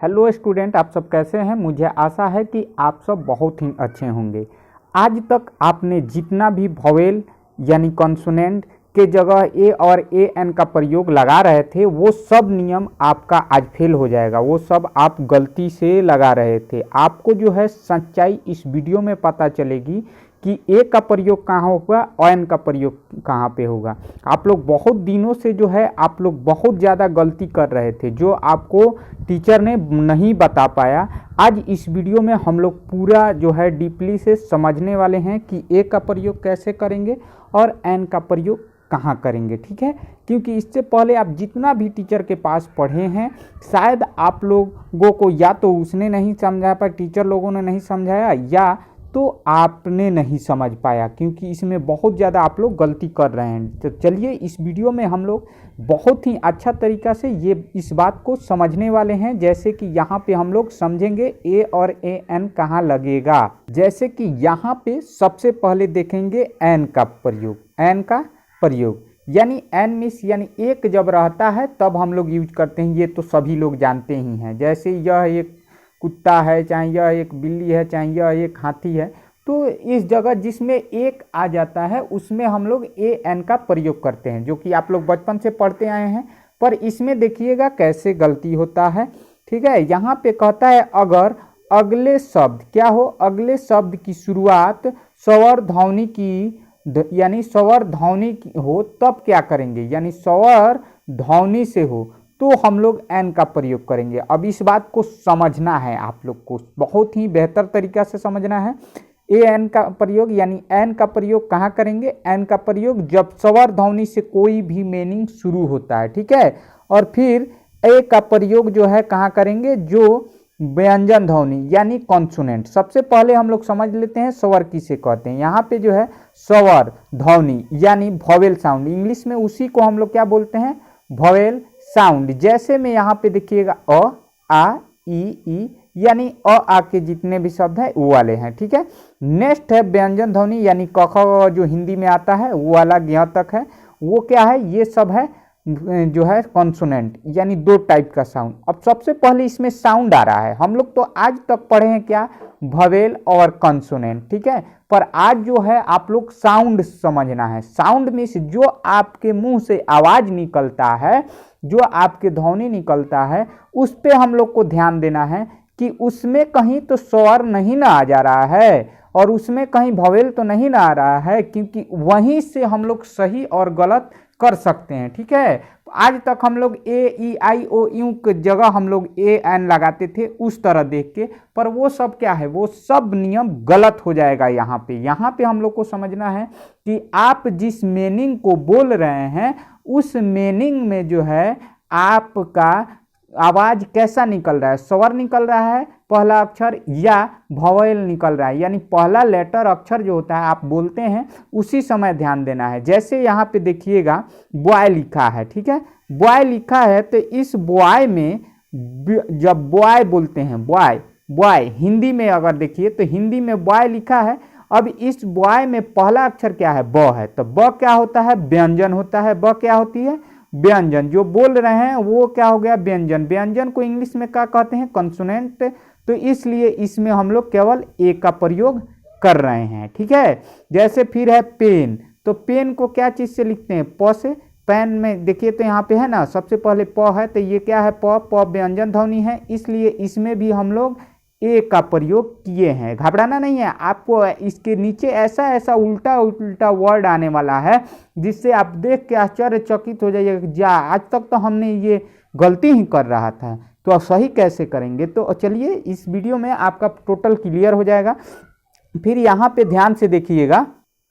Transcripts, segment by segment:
Hello student, आप सब कैसे हैं। मुझे आशा है कि आप सब बहुत ही अच्छे होंगे। आज तक आपने जितना भी वोवेल यानी कॉन्सोनेंट के जगह ए और ए एन का प्रयोग लगा रहे थे वो सब नियम आपका आज फेल हो जाएगा। वो सब आप गलती से लगा रहे थे। आपको जो है सच्चाई इस वीडियो में पता चलेगी कि ए का प्रयोग कहाँ होगा और एन का प्रयोग कहाँ पे होगा। आप लोग बहुत दिनों से जो है आप लोग बहुत ज़्यादा गलती कर रहे थे जो आपको टीचर ने नहीं बता पाया। आज इस वीडियो में हम लोग पूरा जो है डीपली से समझने वाले हैं कि ए का प्रयोग कैसे करेंगे और एन का प्रयोग कहाँ करेंगे, ठीक है। क्योंकि इससे पहले आप जितना भी टीचर के पास पढ़े हैं शायद आप लोगों को या तो उसने नहीं समझा पाया, टीचर लोगों ने नहीं समझाया, या तो आपने नहीं समझ पाया, क्योंकि इसमें बहुत ज़्यादा आप लोग गलती कर रहे हैं। तो चलिए इस वीडियो में हम लोग बहुत ही अच्छा तरीका से ये इस बात को समझने वाले हैं। जैसे कि यहाँ पे हम लोग समझेंगे ए और ए एन कहाँ लगेगा। जैसे कि यहाँ पे सबसे पहले देखेंगे एन का प्रयोग। एन का प्रयोग यानी एन मीन्स यानी एक जब रहता है तब हम लोग यूज करते हैं। ये तो सभी लोग जानते ही हैं। जैसे यह एक कुत्ता है, चाहे यह एक बिल्ली है, चाहे यह एक हाथी है, तो इस जगह जिसमें एक आ जाता है उसमें हम लोग ए एन का प्रयोग करते हैं, जो कि आप लोग बचपन से पढ़ते आए हैं। पर इसमें देखिएगा कैसे गलती होता है, ठीक है। यहाँ पे कहता है अगर अगले शब्द क्या हो, अगले शब्द की शुरुआत स्वर ध्वनि की यानी स्वर ध्वनि हो तब क्या करेंगे, यानी स्वर ध्वनि से हो तो हम लोग एन का प्रयोग करेंगे। अब इस बात को समझना है, आप लोग को बहुत ही बेहतर तरीका से समझना है। ए एन का प्रयोग यानी एन का प्रयोग कहाँ करेंगे, एन का प्रयोग जब स्वर ध्वनि से कोई भी मीनिंग शुरू होता है, ठीक है। और फिर ए का प्रयोग जो है कहाँ करेंगे, जो व्यंजन ध्वनि यानी कॉन्सोनेंट। सबसे पहले हम लोग समझ लेते हैं स्वर किसे कहते हैं। यहाँ पे जो है स्वर ध्वनि यानी वोवेल साउंड, इंग्लिश में उसी को हम लोग क्या बोलते हैं, वोवेल साउंड। जैसे में यहाँ पे देखिएगा अ आ ई यानी अ आ के जितने भी शब्द हैं वो वाले हैं, ठीक है। नेक्स्ट है व्यंजन ध्वनि यानी क ख जो हिंदी में आता है वो वाला ज्ञ तक है, वो क्या है, ये सब है जो है कॉन्सोनेंट यानी दो टाइप का साउंड। अब सबसे पहले इसमें साउंड आ रहा है। हम लोग तो आज तक पढ़े हैं क्या, वोवेल और कॉन्सोनेंट, ठीक है। पर आज जो है आप लोग साउंड समझना है। साउंड मीन्स जो आपके मुंह से आवाज निकलता है, जो आपके ध्वनि निकलता है, उस पे हम लोग को ध्यान देना है कि उसमें कहीं तो स्वर नहीं ना आ जा रहा है और उसमें कहीं वोवेल तो नहीं ना आ रहा है, क्योंकि वहीं से हम लोग सही और गलत कर सकते हैं, ठीक है। आज तक हम लोग ए ई आई ओ यू की जगह हम लोग ए एन लगाते थे उस तरह देख के, पर वो सब क्या है, वो सब नियम गलत हो जाएगा। यहाँ पे हम लोग को समझना है कि आप जिस मीनिंग को बोल रहे हैं उस मीनिंग में जो है आपका आवाज कैसा निकल रहा है, स्वर निकल रहा है पहला अक्षर या वोवेल निकल रहा है, यानी पहला लेटर अक्षर जो होता है आप बोलते हैं उसी समय ध्यान देना है। जैसे यहाँ पे देखिएगा बॉय लिखा है, ठीक है। बॉय लिखा है तो इस बॉय में जब बॉय बोलते हैं, बॉय हिंदी में अगर देखिए तो हिंदी में बॉय लिखा है। अब इस बॉय में पहला अक्षर क्या है, ब है, तो ब क्या होता है, व्यंजन होता है। ब क्या होती है, व्यंजन। जो बोल रहे हैं वो क्या हो गया, व्यंजन। व्यंजन को इंग्लिश में क्या कहते हैं, कॉन्सोनेंट। तो इसलिए इसमें हम लोग केवल ए का प्रयोग कर रहे हैं, ठीक है। जैसे फिर है पेन, तो पेन को क्या चीज से लिखते हैं, प से। पेन में देखिए तो यहाँ पे है ना, सबसे पहले प है तो ये क्या है, प व्यंजन ध्वनि है, इसलिए इसमें भी हम लोग ए का प्रयोग किए हैं। घबराना नहीं है आपको, इसके नीचे ऐसा ऐसा उल्टा उल्टा वर्ड आने वाला है जिससे आप देख के आश्चर्यचकित हो जाइएगा, जा आज तक तो हमने ये गलती ही कर रहा था, तो अब सही कैसे करेंगे। तो चलिए इस वीडियो में आपका टोटल क्लियर हो जाएगा। फिर यहाँ पे ध्यान से देखिएगा,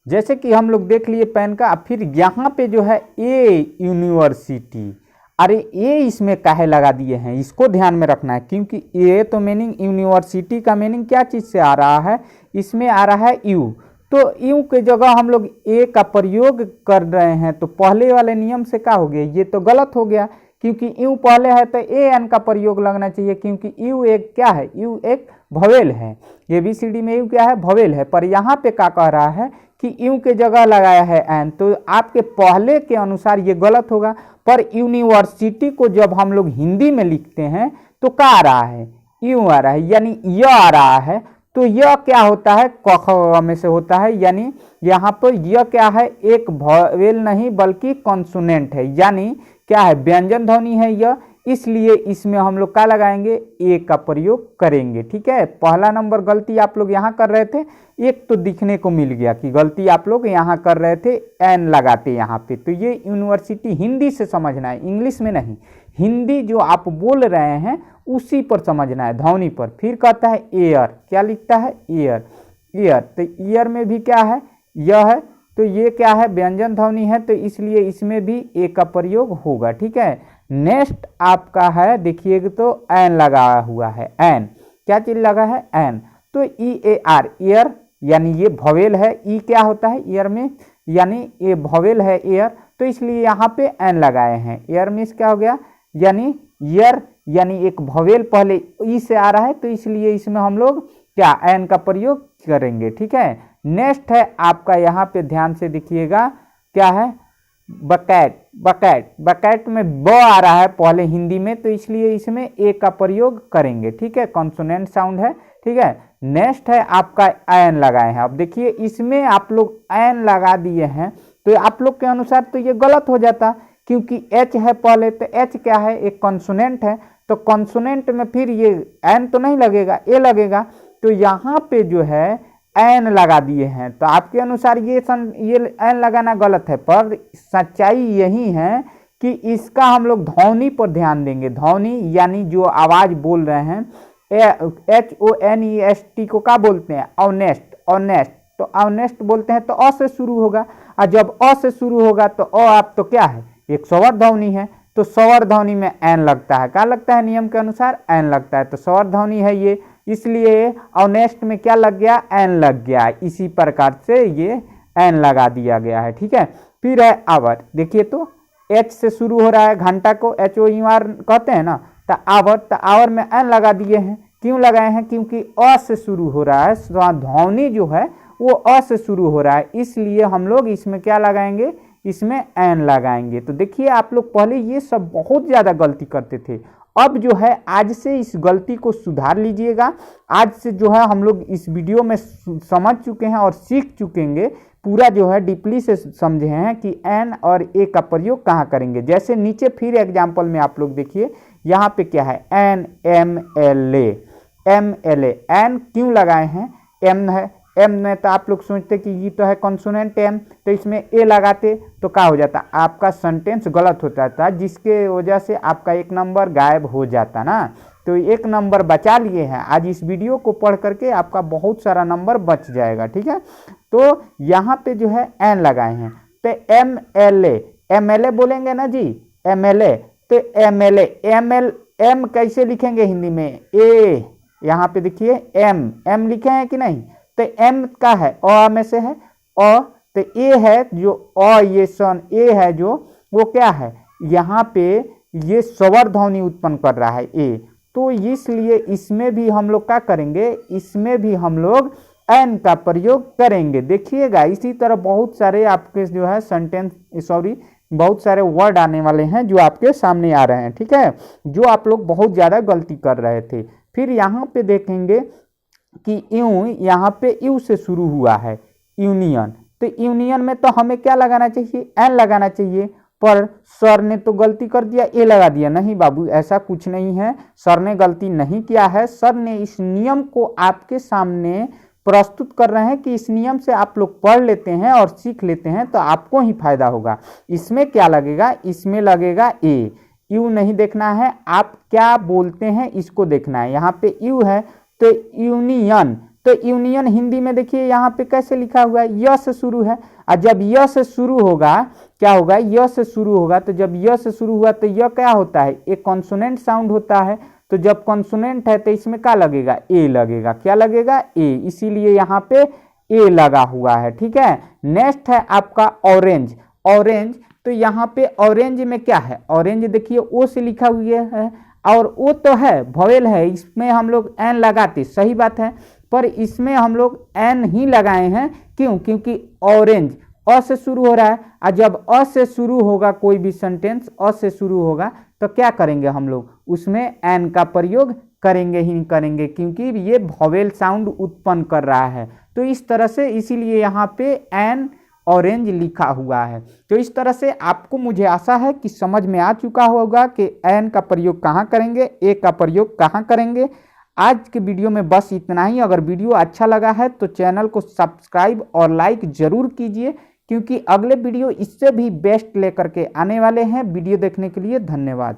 जैसे कि हम लोग देख लिए पेन का। फिर यहाँ पे जो है ए यूनिवर्सिटी, अरे ए इसमें काहे लगा दिए हैं, इसको ध्यान में रखना है, क्योंकि ए तो मीनिंग यूनिवर्सिटी का मीनिंग क्या चीज़ से आ रहा है, इसमें आ रहा है यू। तो यू के जगह हम लोग ए का प्रयोग कर रहे हैं, तो पहले वाले नियम से क्या हो गया, ये तो गलत हो गया, क्योंकि यू पहले है तो ए एन का प्रयोग लगना चाहिए, क्योंकि यू एक क्या है, यू एक वोवेल है। ABCD में यू क्या है, वोवेल है। पर यहाँ पे क्या कह रहा है कि यू के जगह लगाया है एन, तो आपके पहले के अनुसार ये गलत होगा। पर यूनिवर्सिटी को जब हम लोग हिंदी में लिखते हैं तो क्या आ रहा है, यूं आ रहा है, यानी य आ रहा है। तो यह क्या होता है, क ख ग में से होता है, यानी यहाँ पर यह क्या है, एक वॉवेल नहीं बल्कि कॉन्सोनेंट है, यानी क्या है, व्यंजन ध्वनि है यह, इसलिए इसमें हम लोग क्या लगाएंगे, ए का प्रयोग करेंगे। ठीक है, पहला नंबर गलती आप लोग यहाँ कर रहे थे, एक तो दिखने को मिल गया कि गलती आप लोग यहाँ कर रहे थे, एन लगाते यहाँ पे। तो ये यूनिवर्सिटी हिंदी से समझना है, इंग्लिश में नहीं, हिंदी जो आप बोल रहे हैं उसी पर समझना है, ध्वनि पर। फिर कहता है एयर, क्या लिखता है, एयर, एयर। तो ईयर में भी क्या है, यह है, तो ये क्या है, व्यंजन ध्वनि है, तो इसलिए इसमें भी ए का प्रयोग होगा। ठीक है, नेक्स्ट आपका है, देखिएगा तो एन लगा हुआ है, एन क्या चीज लगा है, एन। तो ई ए आर, ईयर, यानी ये भवेल है, ई क्या होता है ईयर में, यानी ये भवेल है एयर, तो इसलिए यहाँ पे एन लगाए हैं। एयर मीन्स क्या हो गया, यानी ईयर, यानी एक भवेल पहले ई से आ रहा है, तो इसलिए इसमें हम लोग क्या एन का प्रयोग करेंगे। ठीक है, नेक्स्ट है आपका, यहाँ पे ध्यान से देखिएगा, क्या है, बकैट, बकैट, बकैट में ब आ रहा है पहले हिंदी में, तो इसलिए इसमें ए का प्रयोग करेंगे। ठीक है, कॉन्सोनेंट साउंड है। ठीक है, नेक्स्ट है आपका एन लगाए हैं। अब देखिए इसमें आप लोग एन लगा दिए हैं, तो आप लोग के अनुसार तो ये गलत हो जाता, क्योंकि एच है पहले, तो एच क्या है, एक कॉन्सोनेंट है, तो कॉन्सोनेंट में फिर ये एन तो नहीं लगेगा, ए लगेगा, तो यहाँ पे जो है एन लगा दिए हैं। तो आपके अनुसार ये एन लगाना गलत है, पर सच्चाई यही है कि इसका हम लोग ध्वनि पर ध्यान देंगे। ध्वनि यानी जो आवाज बोल रहे हैं, HONEST को क्या बोलते हैं, ऑनेस्ट, ऑनेस्ट, तो ऑनेस्ट बोलते हैं, तो अ से शुरू होगा, और जब अ से शुरू होगा तो अ आप तो क्या है, एक स्वर ध्वनि है, तो स्वर ध्वनि में एन लगता है, क्या लगता है, नियम के अनुसार एन लगता है, तो स्वर ध्वनि है ये, इसलिए ऑनेस्ट में क्या लग गया, एन लग गया। इसी प्रकार से ये एन लगा दिया गया है। ठीक है, फिर है आवर, देखिए तो एच से शुरू हो रहा है, घंटा को HOUR कहते हैं ना, तो आवर, तो आवर में एन लगा दिए हैं। क्यों लगाए हैं, क्योंकि अ से शुरू हो रहा है, ध्वनि जो है वो अ से शुरू हो रहा है, इसलिए हम लोग इसमें क्या लगाएंगे, इसमें एन लगाएंगे। तो देखिए आप लोग पहले ये सब बहुत ज़्यादा गलती करते थे, अब जो है आज से इस गलती को सुधार लीजिएगा। आज से जो है हम लोग इस वीडियो में समझ चुके हैं और सीख चुकेंगे, पूरा जो है डीपली से समझे हैं कि एन और ए का प्रयोग कहाँ करेंगे। जैसे नीचे फिर एग्जाम्पल में आप लोग देखिए, यहाँ पे क्या है, एन, MLA, MLA, एन क्यों लगाए हैं, एम है, एम में तो आप लोग सोचते कि ये तो है कॉन्सोनेंट एम, तो इसमें ए लगाते तो क्या हो जाता, आपका सेंटेंस गलत होता था, जिसके वजह से आपका एक नंबर गायब हो जाता ना। तो एक नंबर बचा लिए हैं, आज इस वीडियो को पढ़ करके आपका बहुत सारा नंबर बच जाएगा। ठीक है, तो यहाँ पे जो है एन लगाए हैं, तो MLA, MLA बोलेंगे ना जी, MLA, तो MLA, एम कैसे लिखेंगे हिंदी में, ए, यहाँ पे देखिए एम लिखे हैं कि नहीं, तो एम का है अ में से है अ, तो ए है जो अ, ये सन ए है जो, वो क्या है, यहाँ पे ये स्वर ध्वनि उत्पन्न कर रहा है ए, तो इसलिए इसमें भी हम लोग क्या करेंगे, इसमें भी हम लोग एन का प्रयोग करेंगे। देखिएगा इसी तरह बहुत सारे आपके जो है सेंटेंस, सॉरी, बहुत सारे वर्ड आने वाले हैं जो आपके सामने आ रहे हैं। ठीक है, जो आप लोग बहुत ज़्यादा गलती कर रहे थे। फिर यहाँ पे देखेंगे कि यूं, यहाँ पे यू से शुरू हुआ है, यूनियन, तो यूनियन में तो हमें क्या लगाना चाहिए, एन लगाना चाहिए, पर सर ने तो गलती कर दिया, ए लगा दिया। नहीं बाबू, ऐसा कुछ नहीं है, सर ने गलती नहीं किया है, सर ने इस नियम को आपके सामने प्रस्तुत कर रहे हैं कि इस नियम से आप लोग पढ़ लेते हैं और सीख लेते हैं तो आपको ही फायदा होगा। इसमें क्या लगेगा, इसमें लगेगा ए, यू नहीं देखना है, आप क्या बोलते हैं इसको देखना है। यहाँ पे यू है तो यूनियन, तो यूनियन हिंदी में देखिए यहाँ पे कैसे लिखा हुआ है, य से शुरू है, और जब य से शुरू होगा क्या होगा, य से शुरू होगा, तो जब य से शुरू हुआ तो य क्या होता है, एक कॉन्सोनेंट साउंड होता है, तो जब कॉन्सोनेंट है तो इसमें क्या लगेगा, ए लगेगा, क्या लगेगा, ए, इसीलिए यहाँ पे ए लगा हुआ है। ठीक है, नेक्स्ट है आपका ऑरेंज, ऑरेंज, तो यहाँ पे ऑरेंज में क्या है, ऑरेंज देखिए ओ से लिखा हुआ है, और ओ तो है वोवेल है, इसमें हम लोग एन लगाते, सही बात है, पर इसमें हम लोग एन ही लगाए हैं। क्यों, क्योंकि ऑरेंज अ से शुरू हो रहा है, और जब अ से शुरू होगा कोई भी सेंटेंस अ से शुरू होगा तो क्या करेंगे हम लोग, उसमें एन का प्रयोग करेंगे ही करेंगे, क्योंकि ये वॉवेल साउंड उत्पन्न कर रहा है। तो इस तरह से इसीलिए यहाँ पे एन ऑरेंज लिखा हुआ है। तो इस तरह से आपको, मुझे आशा है कि समझ में आ चुका होगा कि एन का प्रयोग कहाँ करेंगे, ए का प्रयोग कहाँ करेंगे। आज के वीडियो में बस इतना ही। अगर वीडियो अच्छा लगा है तो चैनल को सब्सक्राइब और लाइक जरूर कीजिए, क्योंकि अगले वीडियो इससे भी बेस्ट लेकर के आने वाले हैं। वीडियो देखने के लिए धन्यवाद।